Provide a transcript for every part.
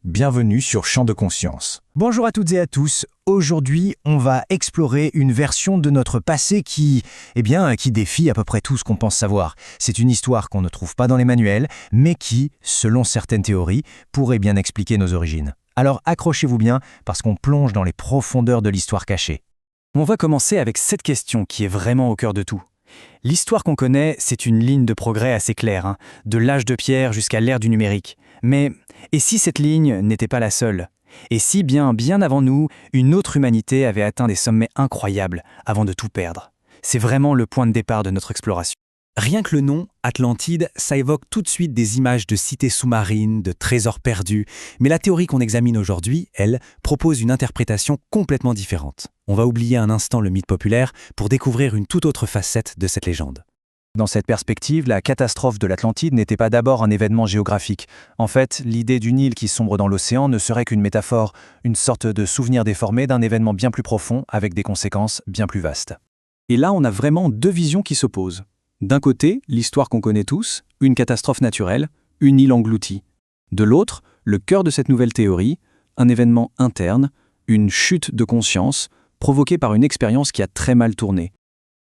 bienvenue sur Champ de Conscience. Bonjour à toutes et à tous. Aujourd'hui, on va explorer une version de notre passé qui défie à peu près tout ce qu'on pense savoir. C'est une histoire qu'on ne trouve pas dans les manuels, mais qui, selon certaines théories, pourrait bien expliquer nos origines. Alors accrochez-vous bien, parce qu'on plonge dans les profondeurs de l'histoire cachée. On va commencer avec cette question qui est vraiment au cœur de tout. L'histoire qu'on connaît, c'est une ligne de progrès assez claire, de l'âge de pierre jusqu'à l'ère du numérique. Mais, et si cette ligne n'était pas la seule ? Et si bien avant nous, une autre humanité avait atteint des sommets incroyables avant de tout perdre ? C'est vraiment le point de départ de notre exploration. Rien que le nom, Atlantide, ça évoque tout de suite des images de cités sous-marines, de trésors perdus. Mais la théorie qu'on examine aujourd'hui, elle, propose une interprétation complètement différente. On va oublier un instant le mythe populaire pour découvrir une toute autre facette de cette légende. Dans cette perspective, la catastrophe de l'Atlantide n'était pas d'abord un événement géographique. En fait, l'idée d'une île qui sombre dans l'océan ne serait qu'une métaphore, une sorte de souvenir déformé d'un événement bien plus profond avec des conséquences bien plus vastes. Et là, on a vraiment deux visions qui s'opposent. D'un côté, l'histoire qu'on connaît tous, une catastrophe naturelle, une île engloutie. De l'autre, le cœur de cette nouvelle théorie, un événement interne, une chute de conscience, provoquée par une expérience qui a très mal tourné.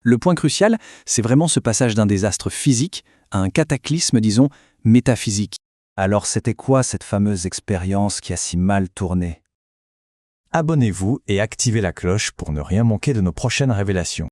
Le point crucial, c'est vraiment ce passage d'un désastre physique à un cataclysme, disons, métaphysique. Alors c'était quoi cette fameuse expérience qui a si mal tourné ? Abonnez-vous et activez la cloche pour ne rien manquer de nos prochaines révélations.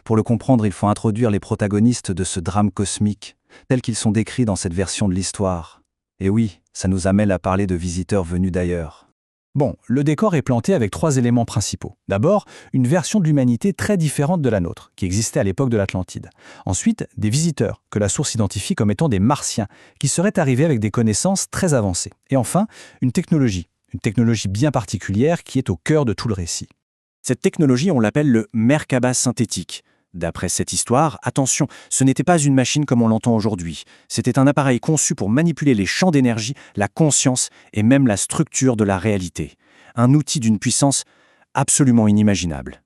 Pour le comprendre, il faut introduire les protagonistes de ce drame cosmique, tels qu'ils sont décrits dans cette version de l'histoire. Et oui, ça nous amène à parler de visiteurs venus d'ailleurs. Bon, le décor est planté avec trois éléments principaux. D'abord, une version de l'humanité très différente de la nôtre, qui existait à l'époque de l'Atlantide. Ensuite, des visiteurs, que la source identifie comme étant des Martiens, qui seraient arrivés avec des connaissances très avancées. Et enfin, une technologie bien particulière qui est au cœur de tout le récit. Cette technologie, on l'appelle le Merkaba synthétique. D'après cette histoire, attention, ce n'était pas une machine comme on l'entend aujourd'hui. C'était un appareil conçu pour manipuler les champs d'énergie, la conscience et même la structure de la réalité. Un outil d'une puissance absolument inimaginable.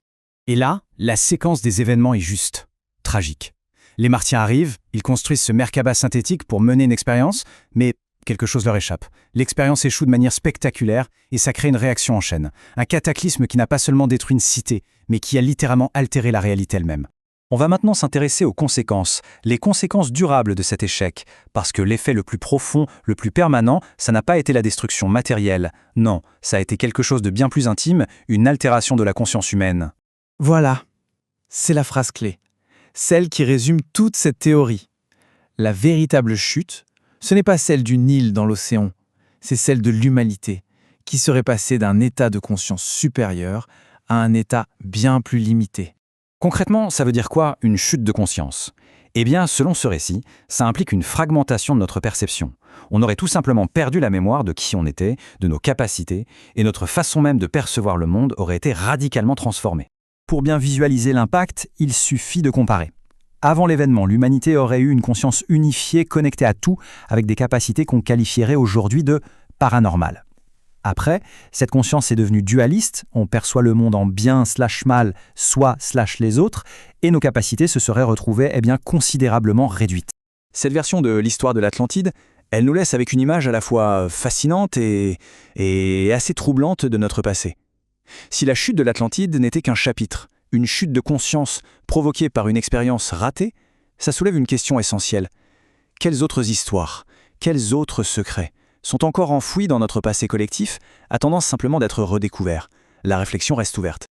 Et là, la séquence des événements est juste tragique. Les Martiens arrivent, ils construisent ce Merkaba synthétique pour mener une expérience, mais quelque chose leur échappe. L'expérience échoue de manière spectaculaire et ça crée une réaction en chaîne. Un cataclysme qui n'a pas seulement détruit une cité, mais qui a littéralement altéré la réalité elle-même. On va maintenant s'intéresser aux conséquences, les conséquences durables de cet échec, parce que l'effet le plus profond, le plus permanent, ça n'a pas été la destruction matérielle. Non, ça a été quelque chose de bien plus intime, une altération de la conscience humaine. Voilà, c'est la phrase clé, celle qui résume toute cette théorie. La véritable chute, ce n'est pas celle d'une île dans l'océan, c'est celle de l'humanité, qui serait passée d'un état de conscience supérieur à un état bien plus limité. Concrètement, ça veut dire quoi, une chute de conscience ? Eh bien, selon ce récit, ça implique une fragmentation de notre perception. On aurait tout simplement perdu la mémoire de qui on était, de nos capacités, et notre façon même de percevoir le monde aurait été radicalement transformée. Pour bien visualiser l'impact, il suffit de comparer. Avant l'événement, l'humanité aurait eu une conscience unifiée, connectée à tout, avec des capacités qu'on qualifierait aujourd'hui de paranormales. Après, cette conscience est devenue dualiste, on perçoit le monde en bien/mal, soi/les autres, et nos capacités se seraient retrouvées considérablement réduites. Cette version de l'histoire de l'Atlantide, elle nous laisse avec une image à la fois fascinante et assez troublante de notre passé. Si la chute de l'Atlantide n'était qu'un chapitre, une chute de conscience provoquée par une expérience ratée, ça soulève une question essentielle. Quelles autres histoires, quels autres secrets sont encore enfouis dans notre passé collectif, attendant simplement d'être redécouverts ? La réflexion reste ouverte.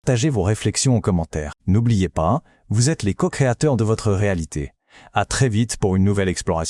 Partagez vos réflexions en commentaire. N'oubliez pas, vous êtes les co-créateurs de votre réalité. À très vite pour une nouvelle exploration.